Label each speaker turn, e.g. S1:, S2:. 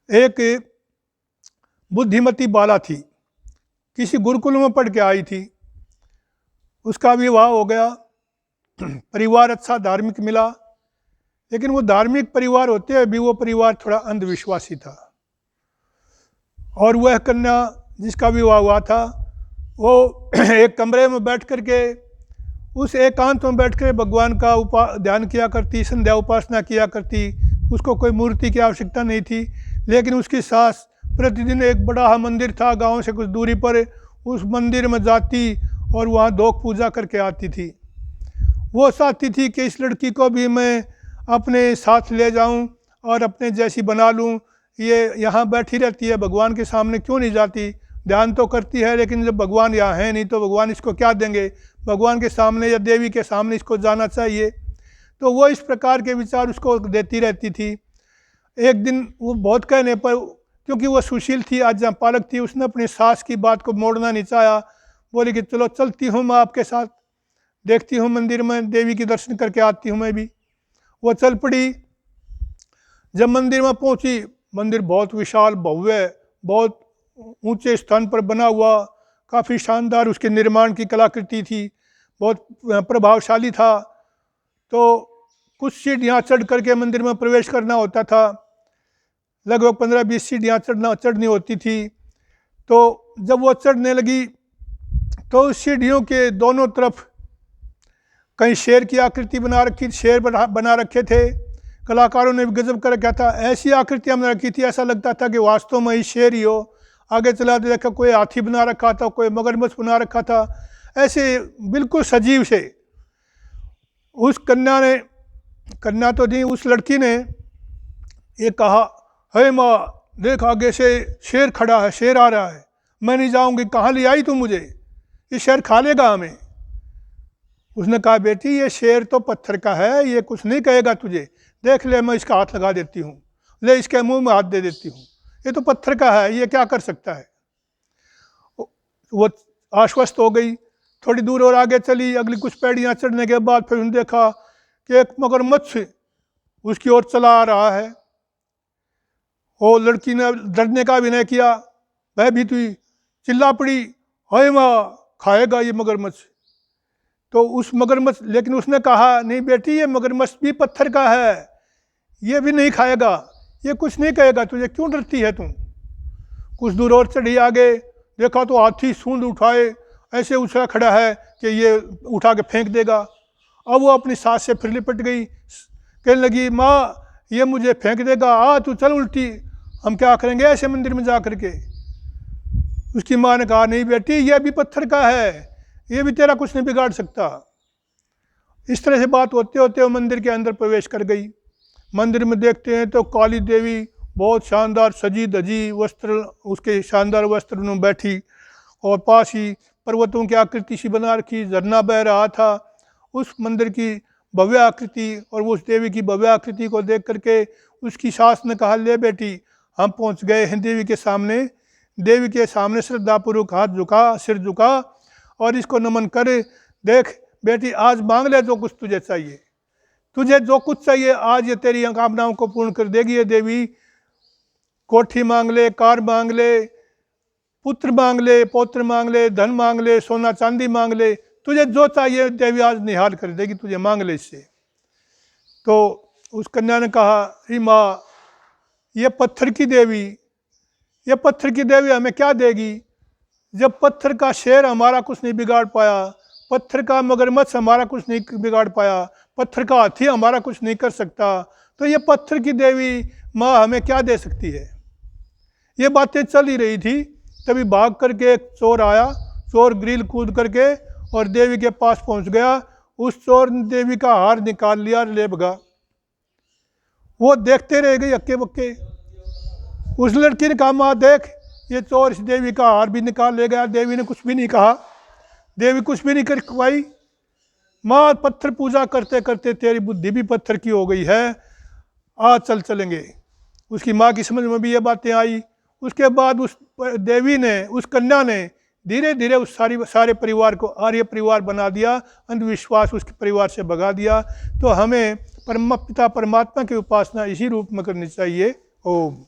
S1: एक बुद्धिमती बाला थी, किसी गुरुकुल में पढ़ के आई थी, उसका विवाह हो गया, परिवार अच्छा धार्मिक मिला, लेकिन वो धार्मिक परिवार होते हुए भी वो परिवार थोड़ा अंधविश्वासी था। और वह कन्या जिसका विवाह हुआ था वो एक कमरे में बैठ कर के, उस एकांत में बैठ कर भगवान का ध्यान किया करती, संध्या उपासना किया करती। उसको कोई मूर्ति की आवश्यकता नहीं थी, लेकिन उसकी सास प्रतिदिन एक बड़ा मंदिर था गांव से कुछ दूरी पर, उस मंदिर में जाती और वहाँ दोख पूजा करके आती थी। वो चाहती थी कि इस लड़की को भी मैं अपने साथ ले जाऊं और अपने जैसी बना लूं। ये यहाँ बैठी रहती है, भगवान के सामने क्यों नहीं जाती? ध्यान तो करती है, लेकिन जब भगवान यहाँ है नहीं तो भगवान इसको क्या देंगे? भगवान के सामने या देवी के सामने इसको जाना चाहिए। तो वो इस प्रकार के विचार उसको देती रहती थी। एक दिन वो बहुत कहने पर, क्योंकि वो सुशील थी, आज्ञा पालक थी, उसने अपनी सास की बात को मोड़ना नहीं चाहा। बोली कि चलो चलती हूँ मैं आपके साथ, देखती हूँ मंदिर में, देवी के दर्शन करके आती हूँ मैं भी। वो चल पड़ी। जब मंदिर में पहुंची, मंदिर बहुत विशाल भव्य, बहुत ऊंचे स्थान पर बना हुआ, काफ़ी शानदार उसके निर्माण की कलाकृति थी, बहुत प्रभावशाली था। तो कुछ सीढ़ियाँ चढ़ करके मंदिर में प्रवेश करना होता था, लगभग 15-20 सीढ़ियाँ चढ़नी होती थी। तो जब वो चढ़ने लगी तो उस सीढ़ियों के दोनों तरफ कहीं शेर की आकृति शेर बना रखे थे। कलाकारों ने भी गजब कर रखा था, ऐसी आकृतियाँ बना रखी थी, ऐसा लगता था कि वास्तव में ही शेर ही हो। आगे चला देखा कोई हाथी बना रखा था, कोई मगरमच्छ बना रखा था, ऐसे बिल्कुल सजीव से। उस कन्या तो नहीं, उस लड़की ने ये कहा, हे माँ देख आगे से शेर खड़ा है, शेर आ रहा है, मैं नहीं जाऊंगी। कहाँ ले आई तू मुझे? ये शेर खा लेगा हमें। उसने कहा, बेटी ये शेर तो पत्थर का है, ये कुछ नहीं कहेगा तुझे, देख ले मैं इसका हाथ लगा देती हूँ, ले इसके मुंह में हाथ दे देती हूँ, ये तो पत्थर का है, ये क्या कर सकता है। वो आश्वस्त हो गई। थोड़ी दूर और आगे चली, अगली कुछ पैड़ियाँ चढ़ने के बाद फिर उन्होंने देखा कि एक मगरमच्छ उसकी ओर चला आ रहा है। वो लड़की ने डरने का भी नहीं किया, वह भी तुई चिल्ला पड़ी, हाय माँ खाएगा ये मगरमच्छ। तो उस मगरमच्छ, लेकिन उसने कहा, नहीं बेटी ये मगरमच्छ भी पत्थर का है, ये भी नहीं खाएगा, ये कुछ नहीं कहेगा तुझे, क्यों डरती है तुम? कुछ दूर और चढ़ी आगे, देखा तो हाथी सूंड उठाए ऐसे उछला खड़ा है कि ये उठा के फेंक देगा। अब वो अपनी सास से फिर लिपट गई, कहने लगी, माँ ये मुझे फेंक देगा, आ तू चल उल्टी, हम क्या करेंगे ऐसे मंदिर में जा करके। उसकी माँ ने कहा, नहीं बेटी ये भी पत्थर का है, ये भी तेरा कुछ नहीं बिगाड़ सकता। इस तरह से बात होते होते वो मंदिर के अंदर प्रवेश कर गई। मंदिर में देखते हैं तो काली देवी बहुत शानदार सजी धजी वस्त्र, उसके शानदार वस्त्र में बैठी, और पास ही पर्वतों की आकृति सी बना रखी, झरना बह रहा था। उस मंदिर की भव्य आकृति और उस देवी की भव्य आकृति को देख करके उसकी सास ने कहा, ले बेटी हम पहुंच गए हैं देवी के सामने। देवी के सामने श्रद्धापूर्वक हाथ झुका, सिर झुका और इसको नमन कर, देख बेटी आज मांग ले जो कुछ तुझे चाहिए, तुझे जो कुछ चाहिए आज ये तेरी कामनाओं को पूर्ण कर देगी ये देवी। कोठी मांग ले, कार मांग ले, पुत्र मांग ले, पौत्र मांग ले, धन मांग ले, सोना चांदी मांग ले, तुझे जो चाहिए देवी आज निहाल कर देगी, तुझे मांग ले इससे। तो उस कन्या ने कहा, अरे माँ ये पत्थर की देवी, ये पत्थर की देवी हमें क्या देगी? जब पत्थर का शेर हमारा कुछ नहीं बिगाड़ पाया, पत्थर का मगरमच्छ हमारा कुछ नहीं बिगाड़ पाया, पत्थर का हाथी हमारा कुछ नहीं कर सकता, तो ये पत्थर की देवी माँ हमें क्या दे सकती है? ये बातें चल ही रही थी, तभी भाग करके एक चोर आया। चोर ग्रिल कूद करके और देवी के पास पहुंच गया। उस चोर ने देवी का हार निकाल लिया और ले भगा। वो देखते रह गई हक्के बक्के। उस लड़की ने कहा, माँ देख ये चोर इस देवी का हार भी निकाल ले गया। देवी ने कुछ भी नहीं कहा, देवी कुछ भी नहीं कर पाई। माँ पत्थर पूजा करते करते तेरी बुद्धि भी पत्थर की हो गई है, आज चलेंगे। उसकी माँ की समझ में भी ये बातें आई। उसके बाद उस देवी ने, उस कन्या ने धीरे धीरे उस सारे परिवार को आर्य परिवार बना दिया, अंधविश्वास उसके परिवार से भगा दिया। तो हमें पिता परमात्मा की उपासना इसी रूप में करनी चाहिए। ओम।